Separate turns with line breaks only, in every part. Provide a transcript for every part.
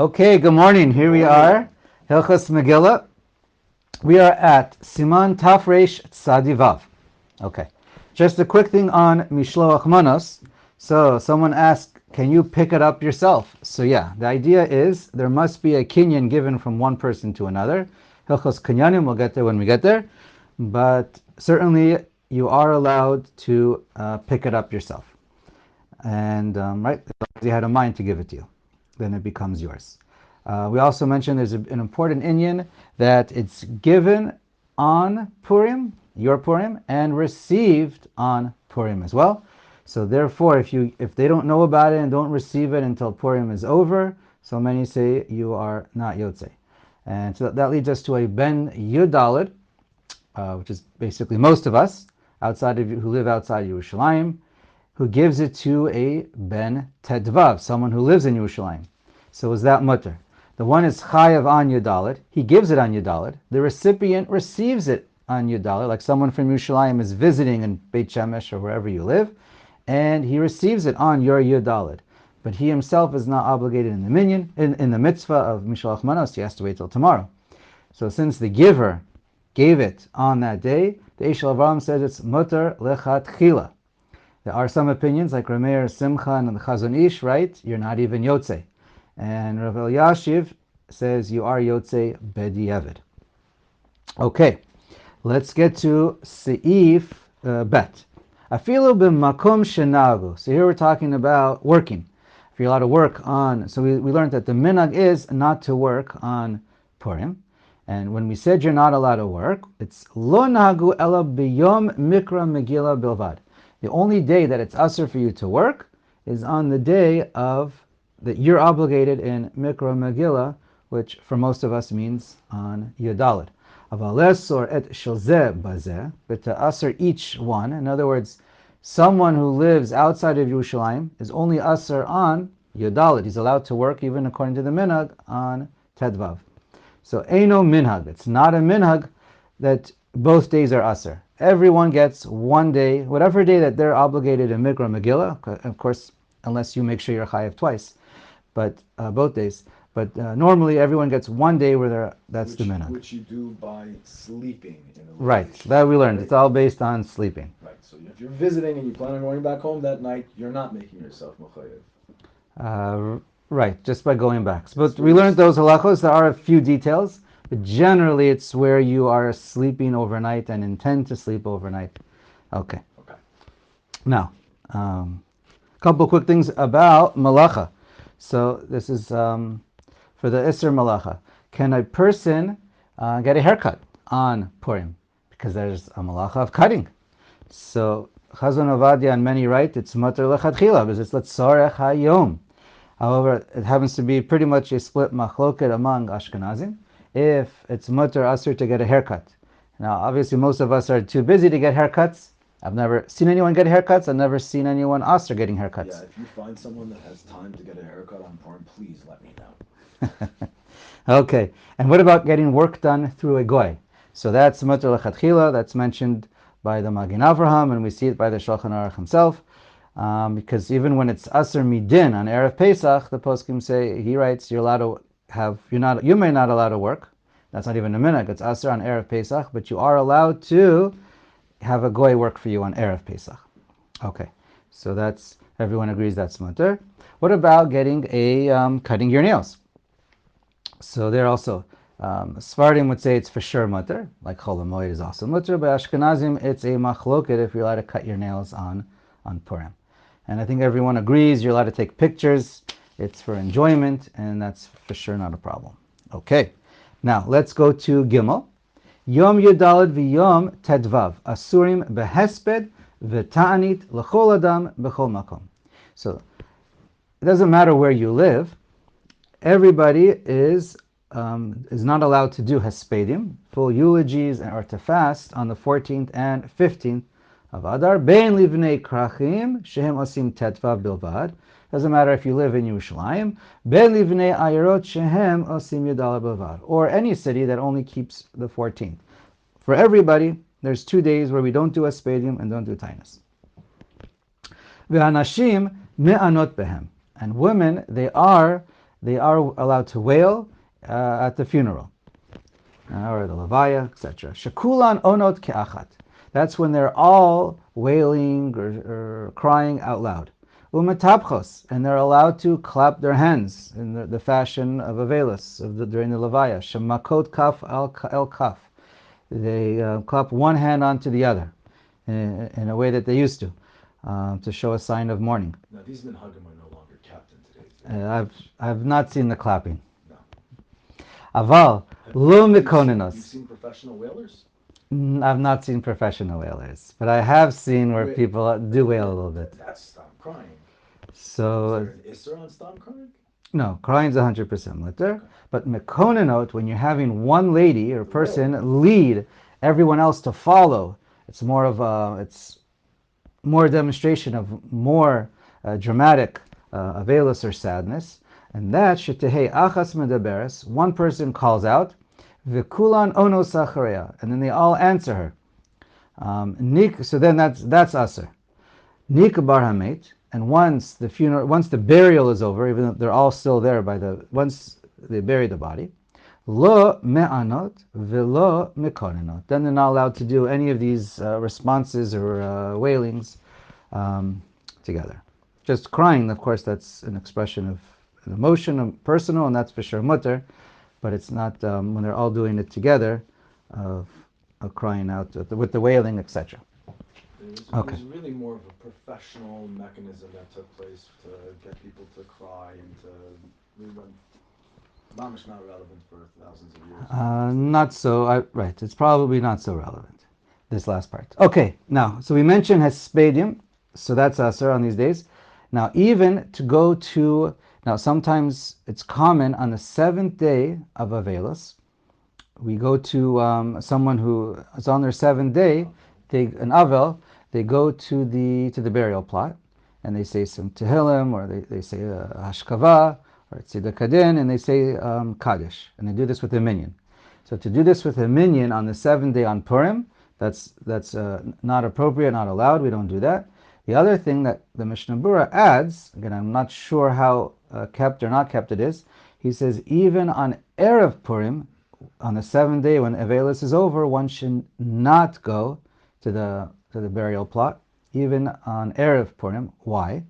Okay, good morning. Here we are, Hilchos Megillah. We are at Siman Tafresh Tzadivav. Okay, just a quick thing on Mishloach Manos. So someone asked, can you pick it up yourself? So yeah, the idea is there must be a kinyan given from one person to another. Hilchos Kinyanim, we'll get there when we get there. But certainly you are allowed to pick it up yourself. And right, as long as you had a mind to give it to you, then it becomes yours. We also mentioned there's an important inyan that it's given on Purim, your Purim, and received on Purim as well. So therefore, if they don't know about it and don't receive it until Purim is over, so many say you are not Yotzei. And so that leads us to a Ben Yudalid, which is basically most of us who live outside Yerushalayim, who gives it to a Ben Tedvav, someone who lives in Yerushalayim. So is that mutter? The one is chayav on Yudalit. He gives it on Yudalit. The recipient receives it on Yudalit, like someone from Yerushalayim is visiting in Beit Shemesh or wherever you live, and he receives it on your Yudalit. But he himself is not obligated in the minyan, in the mitzvah of Mishloach Manos. He has to wait till tomorrow. So since the giver gave it on that day, the Eish Avraham says it's mutter lechatchila. There are some opinions, like Rameir Simcha and the Chazon Ish, right? You're not even Yotzei. And Rav Elyashiv says you are Yotzei B'diavad. Okay, let's get to Seif Bet. Afilu b'makom shenagu. So here we're talking about working. If you're allowed to work on, so we learned that the minhag is not to work on Purim. And when we said you're not allowed to work, it's lo nagu ela b'yom mikra Megillah bilvad. The only day that it's usher for you to work is on the day that you're obligated in Mikra Megillah, which for most of us means on Yudalid. Avalesor et shilzeh bazeh, but to usher each one. In other words, someone who lives outside of Yerushalayim is only usher on Yudalid. He's allowed to work even according to the minhag on Tedvav. So Eino minhag. It's not a minhag that both days are usher. Everyone gets one day, whatever day that they're obligated in Mikra Megillah, of course, unless you make sure you're chayav twice, but both days. But normally everyone gets one day where that's the minhag.
Which you do by sleeping.
Right, that we learned. It's all based on sleeping.
Right, so if you're visiting and you plan on going back home that night, you're not making yourself mechayev.
Right, just by going back. But we learned those halachos. There are a few details. But generally, it's where you are sleeping overnight and intend to sleep overnight. Okay. Now, a couple quick things about malacha. So this is for the Isser malacha. Can a person get a haircut on Purim? Because there's a malacha of cutting. So Chazon Ovadia and many write it's mutter lechatchila because it's letzorech hayom. However, it happens to be pretty much a split machloket among Ashkenazim. If it's mutter asur to get a haircut. Now, obviously, most of us are too busy to get haircuts. I've never seen anyone get haircuts. I've never seen anyone asur getting haircuts.
Yeah, if you find someone that has time to get a haircut on Purim, please let me know.
Okay, and what about getting work done through a goy? So that's mutter lechatchila. That's mentioned by the Magen Avraham, and we see it by the Shulchan Aruch himself. Because even when it's asur midin on Erev Pesach, the poskim say, he writes, you're allowed to you may not allow to work. That's not even a minhag. It's asur on Erev Pesach, but you are allowed to have a goy work for you on Erev Pesach. Okay, so everyone agrees that's mutter. What about getting cutting your nails? So there also, Sfardim would say it's for sure mutter, like Chol HaMoed is also mutter, but Ashkenazim it's a machloket if you're allowed to cut your nails on Purim. And I think everyone agrees you're allowed to take pictures. It's for enjoyment, and that's for sure not a problem. Okay, now let's go to Gimel. Yom Yudalad v'Yom Tedvav Asurim behesped v'ta'anit l'chol adam b'chol makom. So it doesn't matter where you live. Everybody is not allowed to do hespedim, full eulogies, or to fast on the 14th and 15th of Adar. Bein livnei krachim shehem osim Tedvav bilvad. Doesn't matter if you live in Yerushalayim, ben livnei ayarot shehem osim yudala bavad, or any city that only keeps the 14th. For everybody, there's 2 days where we don't do hespedim and don't do tainus. V'hanashim me'anot behem, and women, they are they are allowed to wail at the funeral, or the levaya, etc. Shekulan onot ke'achat. That's when they're all wailing or crying out loud. Umetapchos, and they're allowed to clap their hands in the fashion of Avelis during the levaya. Shemakot kaf el kaf. They clap one hand onto the other in a way that they used to show a sign of mourning.
Now, these minhagim are no longer kept in today's day.
I've not seen the clapping.
No.
Aval lo mikonenos.
You've seen professional whalers?
I've not seen professional wailers, but I have seen where people do wail a little bit.
That's stop crying.
So
Is there on stop crying?
no, crying is 100% litter. But mekonenot, when you're having one lady or person lead everyone else to follow, it's more of it's more a demonstration of more dramatic avelus or sadness, and that shetehei achas medaberes, one person calls out, v'kulan ono sachareya, and then they all answer her. So then that's aser. Nik bar hamet, and once the burial is over, even though they're all still there once they bury the body, lo me'anot v'lo mekonenot. Then they're not allowed to do any of these responses or wailings together. Just crying, of course, that's an expression of an emotion, personal, and that's for sure mutter, but it's not when they're all doing it together, of crying out with the wailing, etc.
It was really more of a professional mechanism that took place to get people to cry and to mamish not relevant for thousands of years.
Not so, right, it's probably not so relevant, this last part. Okay, now, so we mentioned hespedium, so that's aser on these days. Now, even to go to, now sometimes it's common on the seventh day of Avelis, we go to someone who is on their seventh day, an Avel, they go to the burial plot, and they say some Tehillim, or they say Hashkava, or Tzedek Kadin, and they say Kaddish, and they do this with a minyan. So to do this with a minyan on the seventh day on Purim, that's not appropriate, not allowed. We don't do that. The other thing that the Mishnah Berurah adds, again, I'm not sure how kept or not kept it is. He says even on Erev Purim, on the seventh day when Avelis is over, one should not go to the burial plot, even on Erev Purim. Why?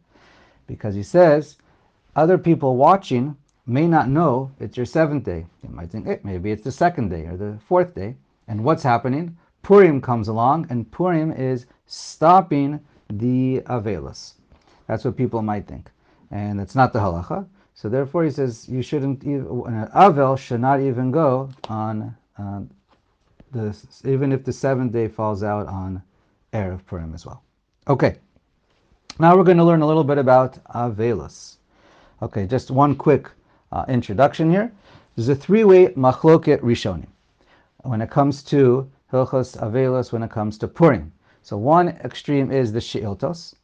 Because he says other people watching may not know it's your seventh day. They might think, maybe it's the second day or the fourth day. And what's happening? Purim comes along, and Purim is stopping the Avelis. That's what people might think. And it's not the halacha. So therefore he says you shouldn't, an Avel should not even go on even if the seventh day falls out on Erev Purim as well. Okay, now we're going to learn a little bit about Avelis. Okay, just one quick introduction here. There's a three-way machloket rishonim when it comes to Hilchos Avelis, when it comes to Purim. So one extreme is the Sheiltos,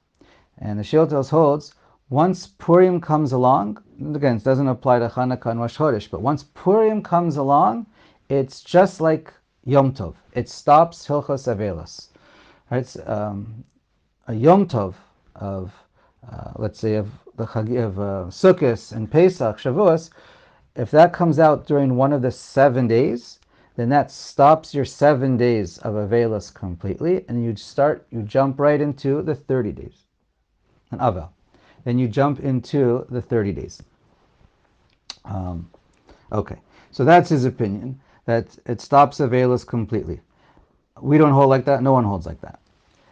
and the Sheiltos holds once Purim comes along, again, it doesn't apply to Chanukah and Rosh Chodesh, but once Purim comes along, it's just like Yom Tov. It stops Hilchos Avelis. Right? It's, a Yom Tov of, let's say, of the Chagi of Sukkot and Pesach, Shavuos, if that comes out during one of the 7 days, then that stops your 7 days of Avelis completely, and you jump right into the 30 days, an Avel. Then you jump into the 30 days. Okay, so that's his opinion, that it stops Avelis completely. We don't hold like that, no one holds like that.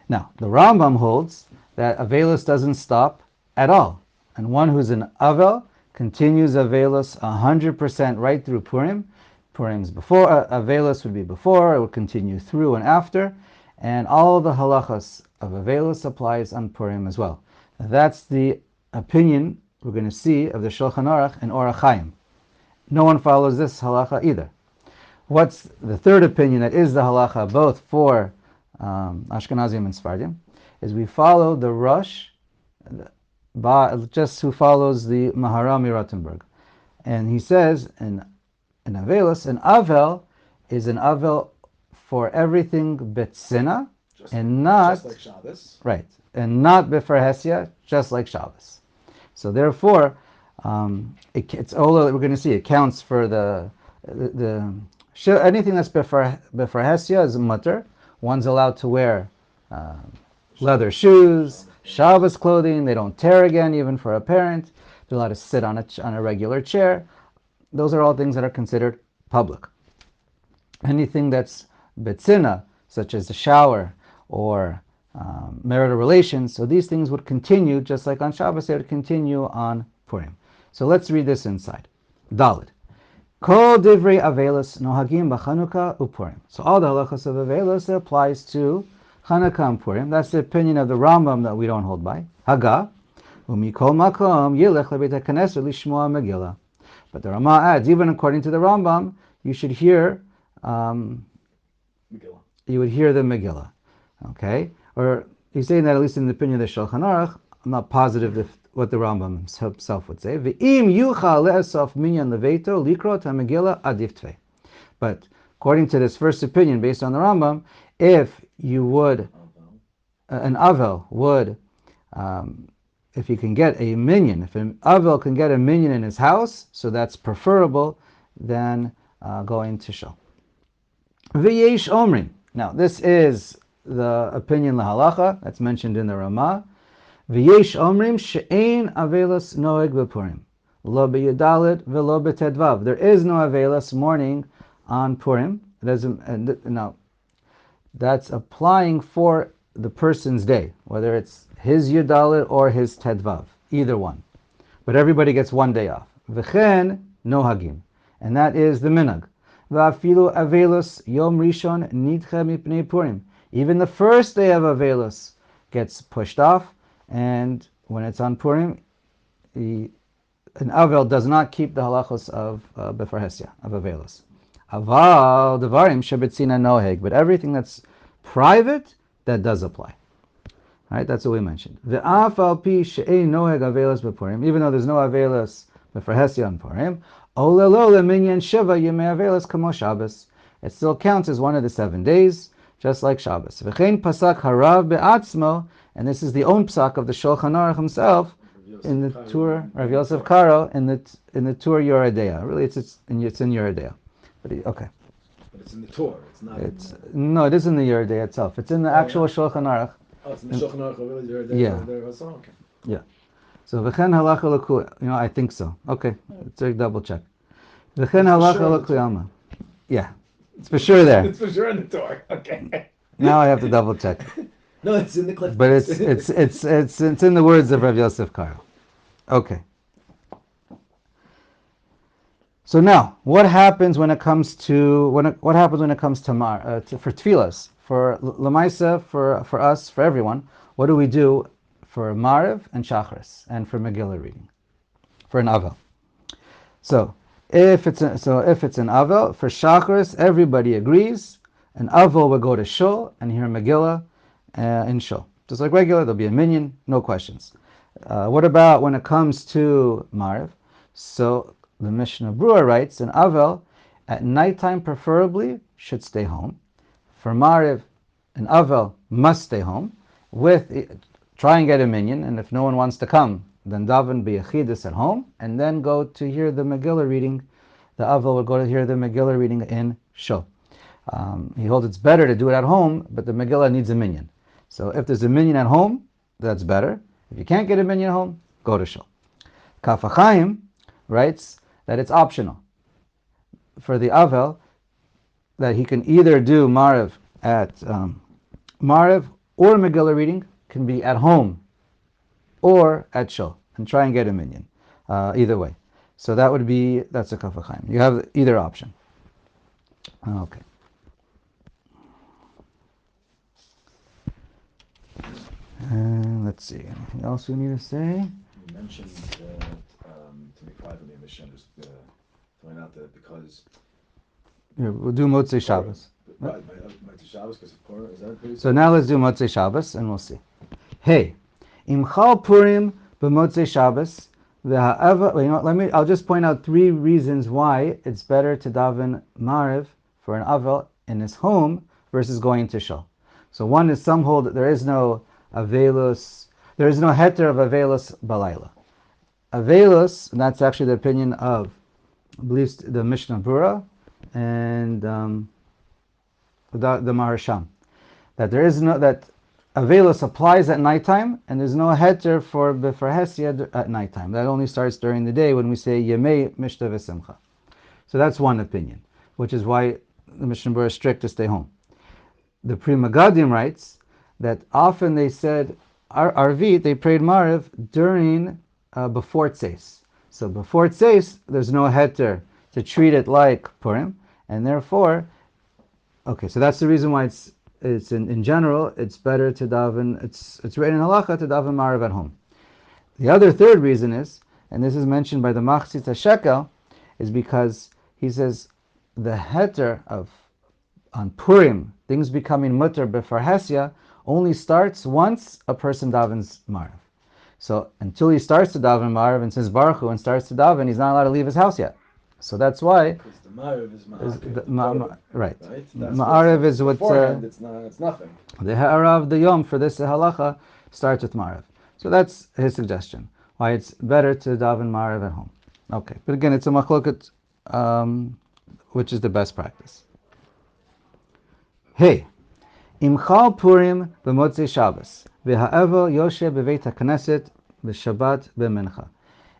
Now, the Rambam holds that Avelis doesn't stop at all, and one who's an Avel continues Avelis 100% right through Purim. Purim's before, Avelis would be before, it would continue through and after, and all the halachas of Avelis applies on Purim as well. That's the opinion we're going to see of the Shulchan Aruch and Orach Chaim. No one follows this halacha either. What's the third opinion that is the halacha both for Ashkenazim and Sephardim? Is we follow the Rosh, just who follows the Maharami Rottenberg. And he says in Avelis, an Avel is an Avel for everything betzina, and not
just like Shabbos.
Right, and not b'fer Hesia, just like Shabbos. So therefore, It's Ola that we're going to see. It counts for anything that's before Hesia is mutter. One's allowed to wear uh, leather shoes, Shabbos clothing. They don't tear again, even for a parent. They're allowed to sit on a regular chair. Those are all things that are considered public. Anything that's betzina, such as the shower or marital relations, so these things would continue, just like on Shabbos, they would continue on Purim. So let's read this inside. Daled. Kol divrei avelos nohagim b'Chanukah uPurim. So all the halachos of avelos applies to Chanukah and Purim. That's the opinion of the Rambam that we don't hold by. Haga, umikol makom yilech lebeit haKnesset lishmoa Megillah. But the Rama adds, even according to the Rambam, you should hear,
Megillah.
you would hear the Megillah. Okay? Or he's saying that at least in the opinion of the Shulchan Aruch. I'm not positive what the Rambam himself would say. V'im yuchal le'esof minyan leveito likrot ha-Megillah adif tvei. But according to this first opinion, based on the Rambam, if you would, an Avel would, if he can get a minyan, if an Avel can get a minyan in his house, so that's preferable than going to Shul. V'yesh omrim. Now, this is the opinion lahalacha that's mentioned in the Ramah. V'yesh omrim she'ein avelos noeg b'Purim, lo b'Yudaled v'lo b'Tedvav. There is no avelos mourning on Purim. Now, that's applying for the person's day, whether it's his Yudaled or his Tedvav, either one. But everybody gets one day off. V'chen nohagim, and that is the minhag. V'afilu avelos yom rishon nidcha mipnei Purim. Even the first day of avelos gets pushed off, and when it's on Purim, an Avel does not keep the halachos of Befer Hesia, of avelos. Aval devarim shebetzina noheg, but everything that's private, that does apply. Right? That's what we mentioned. Ve'af al pi she'ein noheg avelos b'Purim, even though there's no avelos Befer Hesia on Purim, olelo leminyan sheva yemei avelos kamo Shabbos. It still counts as one of the 7 days, just like Shabbos. V'chein pasak harav be'atzmo, and this is the own psak of the Shulchan Aruch himself in the Tur, Rav Yosef Karo, in the Tur Yoredeya. Really, it's in Yoredeya. But okay.
But it's in the Torah. It's not.
No, it is in the Yoredeya itself. It's in the actual Shulchan Aruch.
Oh, it's in the Shulchan Aruch. Really,
Yeah.
Okay.
Yeah. So v'chen halacha l'ku. I think so. Okay, let's double check. V'chen halacha l'ku alma. Yeah, it's for sure there.
It's for sure in the Torah. Okay.
Now I have to double check.
No, it's in the cliff.
But it's in the words of Rav Yosef Karo. Okay. So now, what happens when it comes to for tefillas, for lemaisa, for us, for everyone? What do we do for Mariv and Shachris, and for Megillah reading, for an Avel? So if it's an Avel for Shachris, everybody agrees. An Avel will go to Shul and hear Megillah in Shul, just like regular. There'll be a minyan, no questions. What about when it comes to Mariv? So the Mishnah Brura writes, an Avel at nighttime preferably should stay home. For Mariv, an Avel must stay home. Try and get a minyan, and if no one wants to come, then daven b'yachidus at home, and then go to hear the Megillah reading. The Avel will go to hear the Megillah reading in Shul. He holds it's better to do it at home, but the Megillah needs a minyan. So if there's a minyan at home, that's better. If you can't get a minyan at home, go to Shul. Orach Chaim writes that it's optional for the Avel, that he can either do Mariv at Mariv or Megillah reading can be at home or at Shul, and try and get a minyan. Either way. So that's a Orach Chaim. You have either option. Okay. Let's see. Anything else we need to say?
You mentioned that to be privately in the Shem, just throwing out that because.
Yeah, we'll do Motzei Shabbos.
Right, Motzei Shabbos because of Purim. Is that what
so now let's do Motzei Shabbos, and we'll see. Hey, Im Chal Purim b'Motzei Shabbos. I'll just point out 3 reasons why it's better to daven Mariv for an Avel in his home versus going to Shul. So one is, some hold that there is no Avelus, there is no heter of Avelus Balayla. Avelus, and that's actually the opinion of, I believe, the Mishnah Brura and the Maharsham, that there is no, that Avelus applies at nighttime, and there's no heter for Befarhesia at nighttime. That only starts during the day when we say Yemei Mishta V'Simcha. So that's one opinion, which is why the Mishnah Brura is strict to stay home. The Pri Megadim writes that often they said Arvit, they prayed Mariv during before Tzeis. So before Tzeis, there's no heter to treat it like Purim, and therefore, okay, so that's the reason why it's in general, it's better to daven, it's written in halacha to daven Mariv at home. The other third reason is, and this is mentioned by the Machzit HaShekel, is because he says the heter of on Purim, things becoming mutter befarhesia, only starts once a person davens Mariv. So until he starts to daven Mariv and says Baruch Hu and starts to daven, he's not allowed to leave his house yet. So that's why.
Because the Mariv is
right.
That's
Ma'ariv is what.
It's nothing.
The ha'ara of the Yom for this halacha starts with Mariv. So that's his suggestion. Why it's better to daven Mariv at home. Okay, but again, it's a machloket, which is the best practice. Hey, Imchal Purim b'motzei Shabbos v'ha'evel yoshe b'veit ha'knesset b'shabbat b'mincha.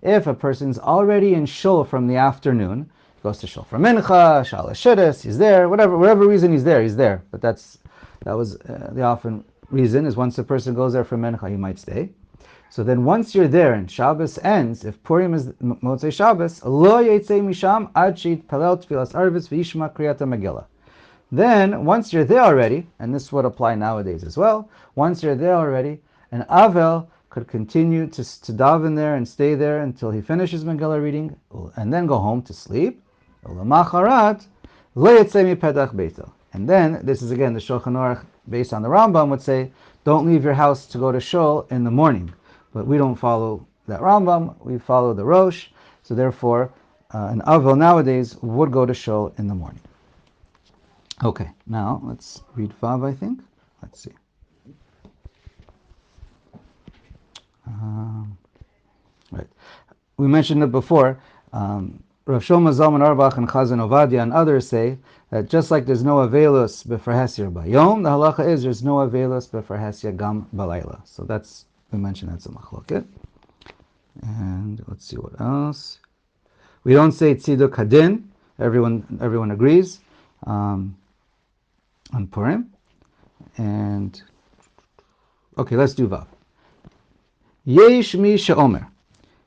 If a person's already in shul from the afternoon, goes to shul for mincha, shalosh shidduchos, he's there, whatever reason he's there. But that was the often reason is once a person goes there for mincha, he might stay. So then once you're there and Shabbos ends, if Purim is motzei Shabbos, lo yitzei misham ad she'yitpalel tfilas arvis v'yishma kriyat Megillah. Then, once you're there already, and this would apply nowadays as well, once you're there already, an Avel could continue to daven there and stay there until he finishes Megillah reading, and then go home to sleep. And then, this is again the Shulchan Aruch based on the Rambam would say, don't leave your house to go to shul in the morning. But we don't follow that Rambam, we follow the Rosh, so therefore an Avel nowadays would go to shul in the morning. Okay, now let's read Vav, I think. Let's see. Right. We mentioned it before. Rav Shlomo Zalman Auerbach and Chazon Ovadia and others say that just like there's no Avelus b'farhesia bayom, the halacha is there's no Avelus b'farhesia gam balayla. So that's, we mentioned that's a machloket. And let's see what else. We don't say tziduk hadin. Everyone agrees. On Purim. And okay, let's do Vav. Yesh mi she'omer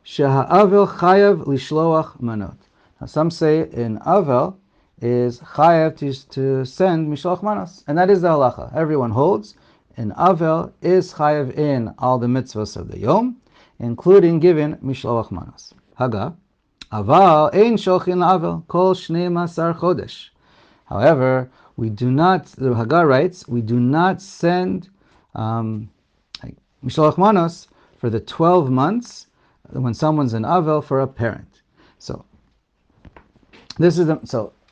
sheha'avel chayav lishloach manot. Now some say in Avel is chayav to send mishloach manos, and that is the halacha. Everyone holds in Avel is chayav in all the mitzvahs of the Yom, including giving mishloach manos. Haga aval ein shochin la'avel kol shnei masar chodesh. However, we do not, the Hagar writes, we do not send Mishloach Manos for the 12 months when someone's an Avel for a parent. So, the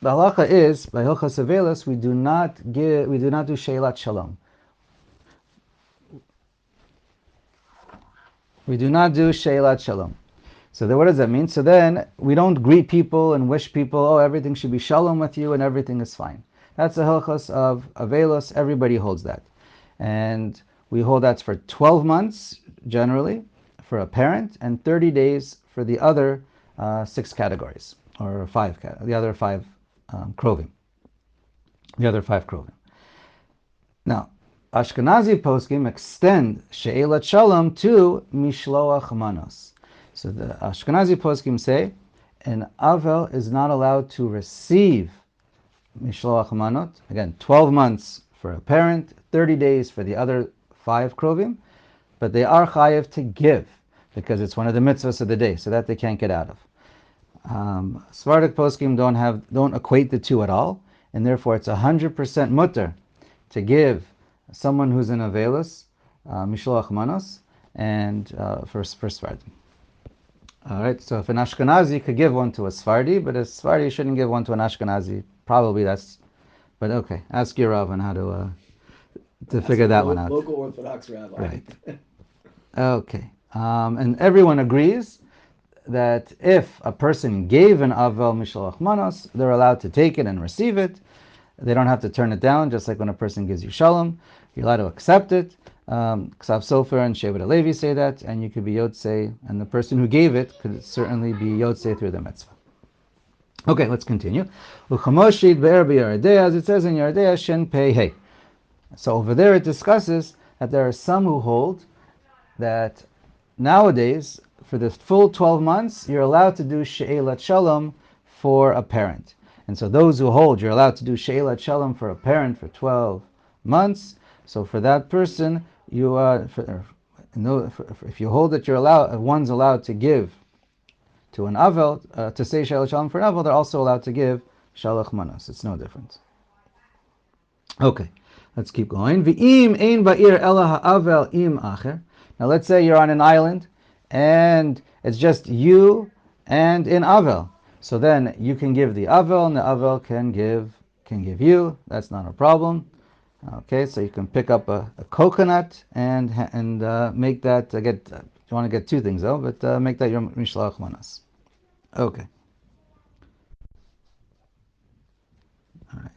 halacha is, by Hilchas Avelus, we do not do Sheilat Shalom. We do not do Sheilat Shalom. So then what does that mean? So then we don't greet people and wish people, oh, everything should be Shalom with you and everything is fine. That's the Hilchos of Avelus. Everybody holds that. And we hold that for 12 months, generally, for a parent, and 30 days for the other 6 categories, or the other 5 krovim. The other 5 krovim. Now, Ashkenazi poskim extend She'elat Shalom to Mishloach Manos. So the Ashkenazi poskim say, an Avel is not allowed to receive Mishloach Manot, again, 12 months for a parent, 30 days for the other 5 krovim, but they are chayev to give, because it's one of the mitzvahs of the day, so that they can't get out of. Sephardic poskim don't equate the two at all, and therefore it's 100% mutter to give someone who's in Avelus, Mishloach Manos, and for Sephardim. All right, so if an Ashkenazi could give one to a Sephardi, but a Sephardi shouldn't give one to an Ashkenazi, probably that's, but okay, ask your Rav on how to figure that one out.
Local Orthodox rabbi.
Right. Okay, and everyone agrees that if a person gave an avel mishloach manos, they're allowed to take it and receive it. They don't have to turn it down, just like when a person gives you shalom. You're allowed to accept it. Ksav Sofer and Shevet Alevi say that, and you could be Yotzei, and the person who gave it could certainly be Yotzei through the mitzvah. Okay, let's continue. Uchamoshid be'er b'Yeridea, as it says in Yeridea, Shen Pei Hey. So over there it discusses that there are some who hold that nowadays, for the full 12 months, you're allowed to do She'elat Shalom for a parent. And so those who hold you're allowed to do She'elat Shalom for a parent for 12 months, so for that person, you if you hold that one's allowed to give to an Avel, to say She'elat Shalom for an Avel, they're also allowed to give Shalach Manos. It's no difference. Okay, let's keep going. V'im ein ba'ir ela ha'avel im acher. Now let's say you're on an island and it's just you and an Avel. So then you can give the Avel and the Avel can give you. That's not a problem. Okay, so you can pick up a coconut and make that, you want to get two things though, but make that your Mishlach Manas. Okay. All right.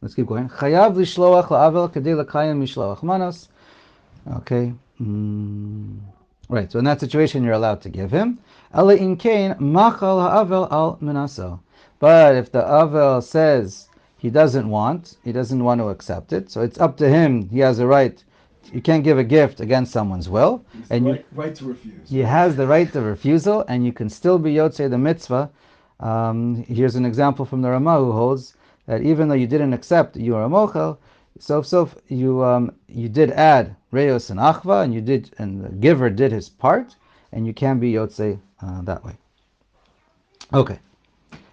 Let's keep going. Chayav lishloach la'avel kadei l'kayim mishloach manos. Okay. Right. So in that situation, you're allowed to give him. Ela in kain machal ha'avel al menaso. But if the avel says he doesn't want to accept it, so it's up to him. He has a right. You can't give a gift against someone's will, and
right to refuse.
He has the right to refusal, and you can still be yotzei the mitzvah. Here's an example from the Ramah who holds that even though you didn't accept you are a mochel, you did add reyos and achva, and the giver did his part, and you can be yotzei that way. Okay.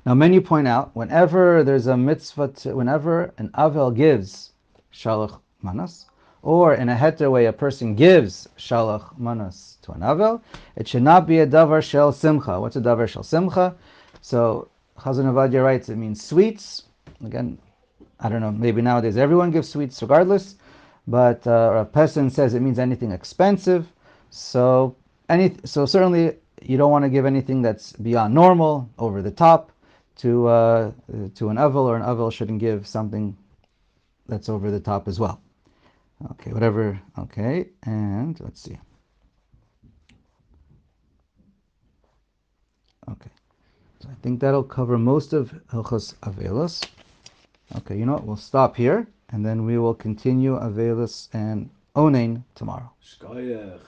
Now many point out whenever there's a mitzvah, whenever an avel gives shalach manas, or in a heter way a person gives shalach manas to an avel, it should not be a davar shel simcha. What's a davar shel simcha? So Chazon Avadia writes it means sweets. Again, I don't know, maybe nowadays everyone gives sweets regardless, but a person says it means anything expensive. So certainly you don't want to give anything that's beyond normal, over the top, to an avel, or an avel shouldn't give something that's over the top as well. Okay, whatever. Okay, and let's see. Okay, so I think that'll cover most of Hilchos Avelos. Okay, you know what? We'll stop here, and then we will continue Avelos and Onain tomorrow.
Shkoyach.